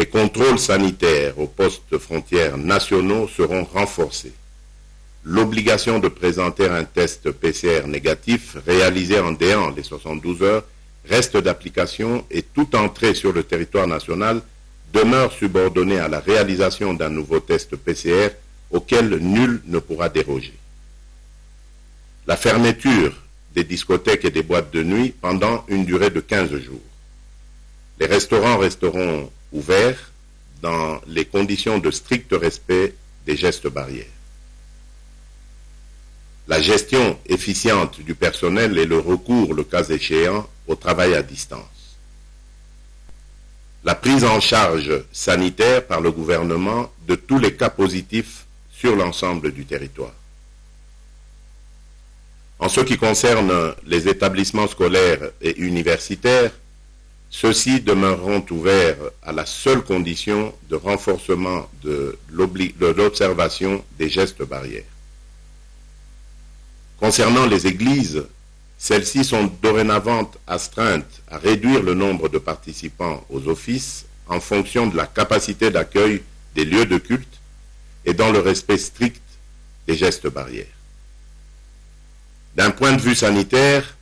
contrôles sanitaires aux postes frontières nationaux seront renforcés. L'obligation de présenter un test PCR négatif réalisé en déant les 72 heures reste d'application et toute entrée sur le territoire national demeure subordonnée à la réalisation d'un nouveau test PCR auquel nul ne pourra déroger. La fermeture des discothèques et des boîtes de nuit pendant une durée de 15 jours. Les restaurants resteront ouverts dans les conditions de strict respect des gestes barrières. La gestion efficiente du personnel et le recours, le cas échéant, au travail à distance. La prise en charge sanitaire par le gouvernement de tous les cas positifs sur l'ensemble du territoire. En ce qui concerne les établissements scolaires et universitaires, ceux-ci demeureront ouverts à la seule condition de renforcement de l'observation des gestes barrières. Concernant les églises, celles-ci sont dorénavant astreintes à réduire le nombre de participants aux offices en fonction de la capacité d'accueil des lieux de culte et dans le respect strict des gestes barrières. D'un point de vue sanitaire,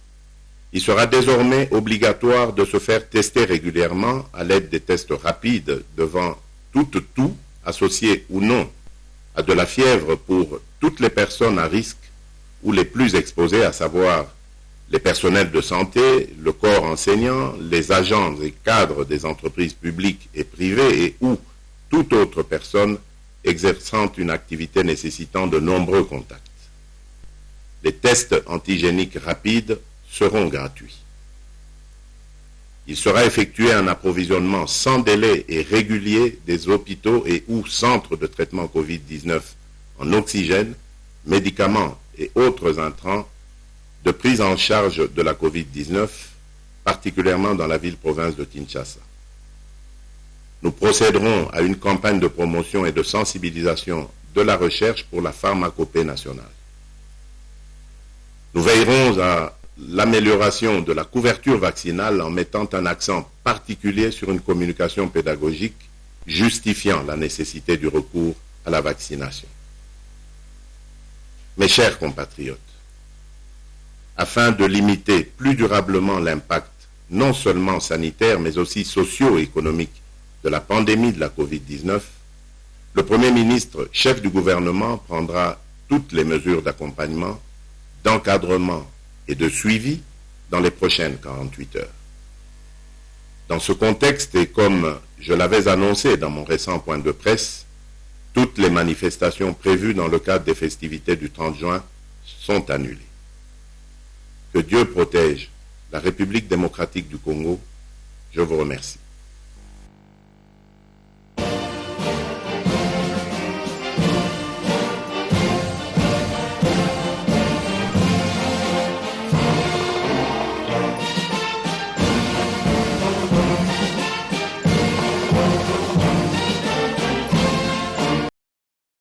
il sera désormais obligatoire de se faire tester régulièrement à l'aide des tests rapides devant tout associé ou non à de la fièvre pour toutes les personnes à risque ou les plus exposés, à savoir les personnels de santé, le corps enseignant, les agents et cadres des entreprises publiques et privées et ou toute autre personne exerçant une activité nécessitant de nombreux contacts. Les tests antigéniques rapides seront gratuits. Il sera effectué un approvisionnement sans délai et régulier des hôpitaux et ou centres de traitement Covid-19 en oxygène, médicaments et autres intrants de prise en charge de la Covid-19, particulièrement dans la ville-province de Kinshasa. Nous procéderons à une campagne de promotion et de sensibilisation de la recherche pour la pharmacopée nationale. Nous veillerons à l'amélioration de la couverture vaccinale en mettant un accent particulier sur une communication pédagogique justifiant la nécessité du recours à la vaccination. Mes chers compatriotes, afin de limiter plus durablement l'impact non seulement sanitaire mais aussi socio-économique de la pandémie de la Covid-19, le Premier ministre, chef du gouvernement, prendra toutes les mesures d'accompagnement, d'encadrement et de suivi dans les prochaines 48 heures. Dans ce contexte, et comme je l'avais annoncé dans mon récent point de presse, toutes les manifestations prévues dans le cadre des festivités du 30 juin sont annulées. Que Dieu protège la République démocratique du Congo. Je vous remercie.